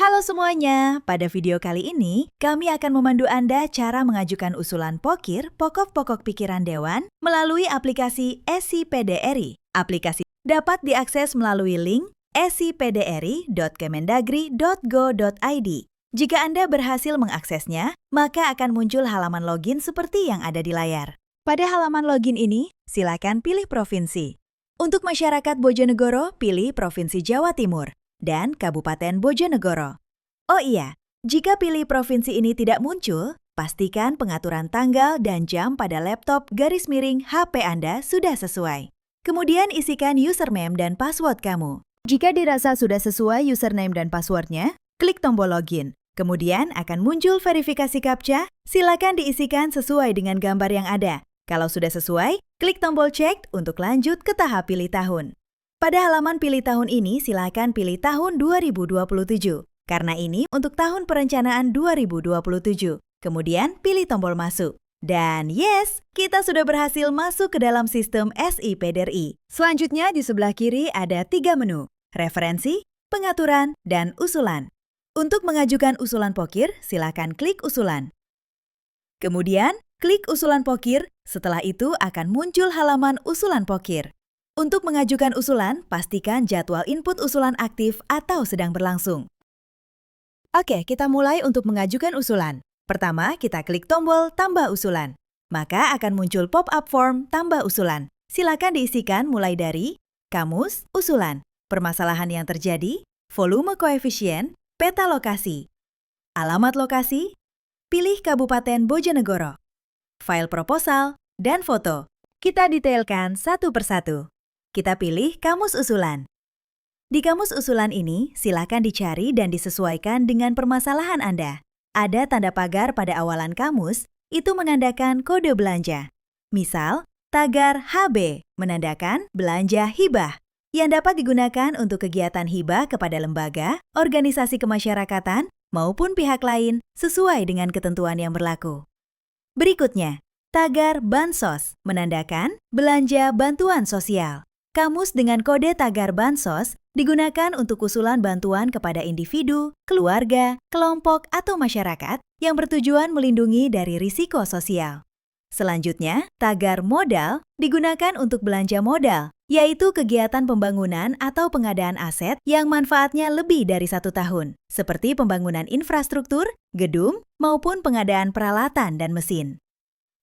Halo semuanya, pada video kali ini kami akan memandu Anda cara mengajukan usulan POKIR Pokok-Pokok Pikiran Dewan melalui aplikasi SI-PDRI. Aplikasi dapat diakses melalui link si-pdri.kemendagri.go.id. Jika Anda berhasil mengaksesnya, maka akan muncul halaman login seperti yang ada di layar. Pada halaman login ini, silakan pilih provinsi. Untuk masyarakat Bojonegoro, pilih Provinsi Jawa Timur dan Kabupaten Bojonegoro. Oh iya, jika pilih provinsi ini tidak muncul, pastikan pengaturan tanggal dan jam pada laptop _HP Anda sudah sesuai. Kemudian isikan username dan password kamu. Jika dirasa sudah sesuai username dan passwordnya, klik tombol login. Kemudian akan muncul verifikasi CAPTCHA, silakan diisikan sesuai dengan gambar yang ada. Kalau sudah sesuai, klik tombol cek untuk lanjut ke tahap pilih tahun. Pada halaman pilih tahun ini, silakan pilih tahun 2027. Karena ini untuk tahun perencanaan 2027. Kemudian pilih tombol masuk. Dan yes, kita sudah berhasil masuk ke dalam sistem SI-PDRI. Selanjutnya di sebelah kiri ada 3 menu, referensi, pengaturan, dan usulan. Untuk mengajukan usulan POKIR, silakan klik usulan. Kemudian, klik usulan POKIR, setelah itu akan muncul halaman usulan POKIR. Untuk mengajukan usulan, pastikan jadwal input usulan aktif atau sedang berlangsung. Oke, kita mulai untuk mengajukan usulan. Pertama, kita klik tombol tambah usulan. Maka akan muncul pop-up form tambah usulan. Silakan diisikan mulai dari kamus, usulan, permasalahan yang terjadi, volume koefisien, peta lokasi, alamat lokasi, pilih Kabupaten Bojonegoro, file proposal, dan foto. Kita detailkan satu persatu. Kita pilih kamus usulan. Di kamus usulan ini, silakan dicari dan disesuaikan dengan permasalahan Anda. Ada tanda pagar pada awalan kamus, itu menandakan kode belanja. Misal, tagar HB menandakan belanja hibah, yang dapat digunakan untuk kegiatan hibah kepada lembaga, organisasi kemasyarakatan, maupun pihak lain sesuai dengan ketentuan yang berlaku. Berikutnya, tagar bansos menandakan belanja bantuan sosial. Kamus dengan kode tagar bansos digunakan untuk usulan bantuan kepada individu, keluarga, kelompok, atau masyarakat yang bertujuan melindungi dari risiko sosial. Selanjutnya, tagar modal digunakan untuk belanja modal, yaitu kegiatan pembangunan atau pengadaan aset yang manfaatnya lebih dari 1 tahun, seperti pembangunan infrastruktur, gedung, maupun pengadaan peralatan dan mesin.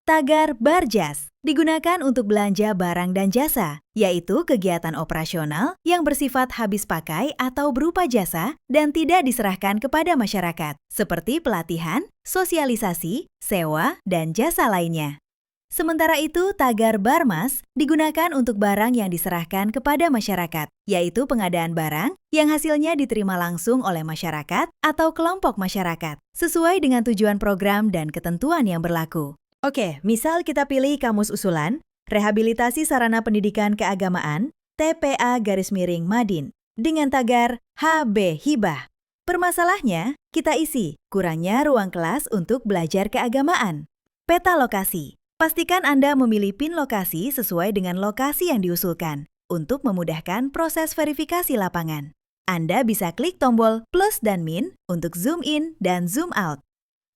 Tagar barjas digunakan untuk belanja barang dan jasa, yaitu kegiatan operasional yang bersifat habis pakai atau berupa jasa dan tidak diserahkan kepada masyarakat, seperti pelatihan, sosialisasi, sewa, dan jasa lainnya. Sementara itu, tagar barmas digunakan untuk barang yang diserahkan kepada masyarakat, yaitu pengadaan barang yang hasilnya diterima langsung oleh masyarakat atau kelompok masyarakat, sesuai dengan tujuan program dan ketentuan yang berlaku. Oke, misal kita pilih kamus usulan, rehabilitasi sarana pendidikan keagamaan, TPA_Madin, dengan tagar HB Hibah. Permasalahnya, kita isi kurangnya ruang kelas untuk belajar keagamaan. Peta lokasi, pastikan Anda memilih pin lokasi sesuai dengan lokasi yang diusulkan, untuk memudahkan proses verifikasi lapangan. Anda bisa klik tombol plus dan min untuk zoom in dan zoom out.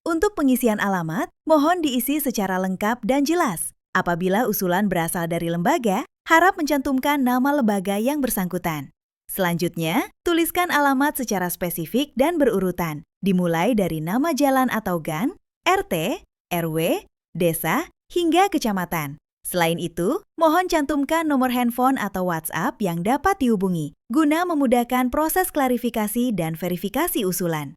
Untuk pengisian alamat, mohon diisi secara lengkap dan jelas. Apabila usulan berasal dari lembaga, harap mencantumkan nama lembaga yang bersangkutan. Selanjutnya, tuliskan alamat secara spesifik dan berurutan, dimulai dari nama jalan atau gang, RT, RW, desa, hingga kecamatan. Selain itu, mohon cantumkan nomor handphone atau WhatsApp yang dapat dihubungi, guna memudahkan proses klarifikasi dan verifikasi usulan.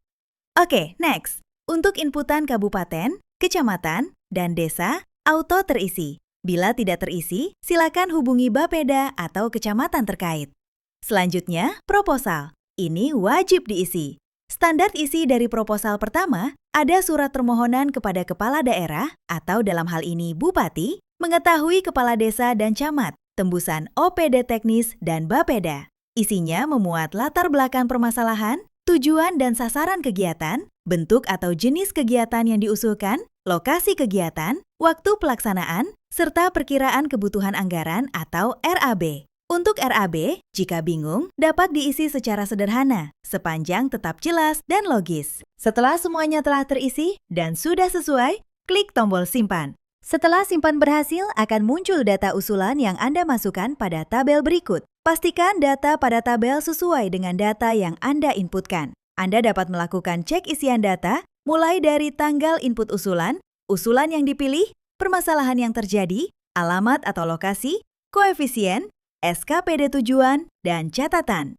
Oke, next. Untuk inputan kabupaten, kecamatan, dan desa, auto terisi. Bila tidak terisi, silakan hubungi Bapeda atau kecamatan terkait. Selanjutnya, proposal. Ini wajib diisi. Standar isi dari proposal pertama, ada surat permohonan kepada kepala daerah atau dalam hal ini bupati, mengetahui kepala desa dan camat, tembusan OPD teknis dan Bapeda. Isinya memuat latar belakang permasalahan, tujuan dan sasaran kegiatan, bentuk atau jenis kegiatan yang diusulkan, lokasi kegiatan, waktu pelaksanaan, serta perkiraan kebutuhan anggaran atau RAB. Untuk RAB, jika bingung, dapat diisi secara sederhana, sepanjang tetap jelas dan logis. Setelah semuanya telah terisi dan sudah sesuai, klik tombol simpan. Setelah simpan berhasil, akan muncul data usulan yang Anda masukkan pada tabel berikut. Pastikan data pada tabel sesuai dengan data yang Anda inputkan. Anda dapat melakukan cek isian data, mulai dari tanggal input usulan yang dipilih, permasalahan yang terjadi, alamat atau lokasi, koefisien, SKPD tujuan, dan catatan.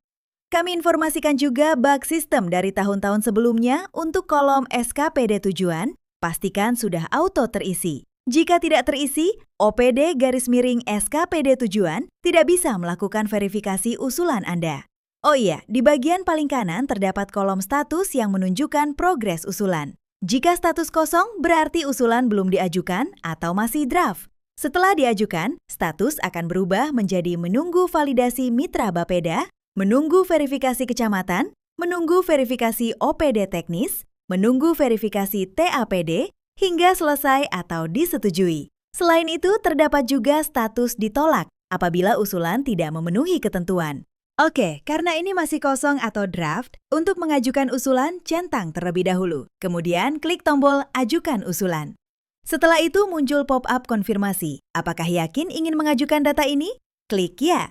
Kami informasikan juga bug sistem dari tahun-tahun sebelumnya untuk kolom SKPD tujuan, pastikan sudah auto terisi. Jika tidak terisi, OPD_SKPD tujuan tidak bisa melakukan verifikasi usulan Anda. Oh iya, di bagian paling kanan terdapat kolom status yang menunjukkan progres usulan. Jika status kosong, berarti usulan belum diajukan atau masih draft. Setelah diajukan, status akan berubah menjadi menunggu validasi mitra Bapeda, menunggu verifikasi kecamatan, menunggu verifikasi OPD teknis, menunggu verifikasi TAPD, hingga selesai atau disetujui. Selain itu, terdapat juga status ditolak apabila usulan tidak memenuhi ketentuan. Oke, karena ini masih kosong atau draft, untuk mengajukan usulan, centang terlebih dahulu. Kemudian, klik tombol Ajukan Usulan. Setelah itu muncul pop-up konfirmasi. Apakah yakin ingin mengajukan data ini? Klik ya.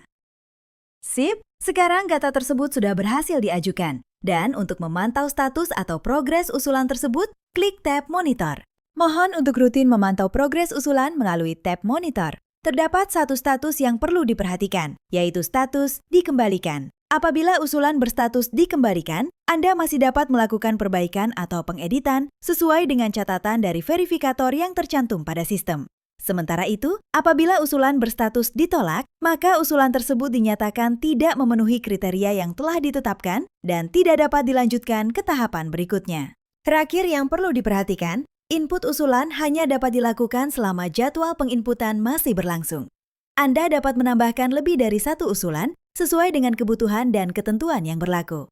Sip, sekarang data tersebut sudah berhasil diajukan. Dan untuk memantau status atau progres usulan tersebut, klik tab Monitor. Mohon untuk rutin memantau progres usulan melalui tab Monitor. Terdapat satu status yang perlu diperhatikan, yaitu status dikembalikan. Apabila usulan berstatus dikembalikan, Anda masih dapat melakukan perbaikan atau pengeditan sesuai dengan catatan dari verifikator yang tercantum pada sistem. Sementara itu, apabila usulan berstatus ditolak, maka usulan tersebut dinyatakan tidak memenuhi kriteria yang telah ditetapkan dan tidak dapat dilanjutkan ke tahapan berikutnya. Terakhir yang perlu diperhatikan, input usulan hanya dapat dilakukan selama jadwal penginputan masih berlangsung. Anda dapat menambahkan lebih dari satu usulan sesuai dengan kebutuhan dan ketentuan yang berlaku.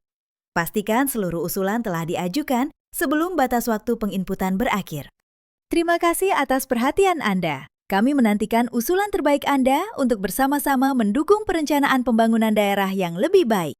Pastikan seluruh usulan telah diajukan sebelum batas waktu penginputan berakhir. Terima kasih atas perhatian Anda. Kami menantikan usulan terbaik Anda untuk bersama-sama mendukung perencanaan pembangunan daerah yang lebih baik.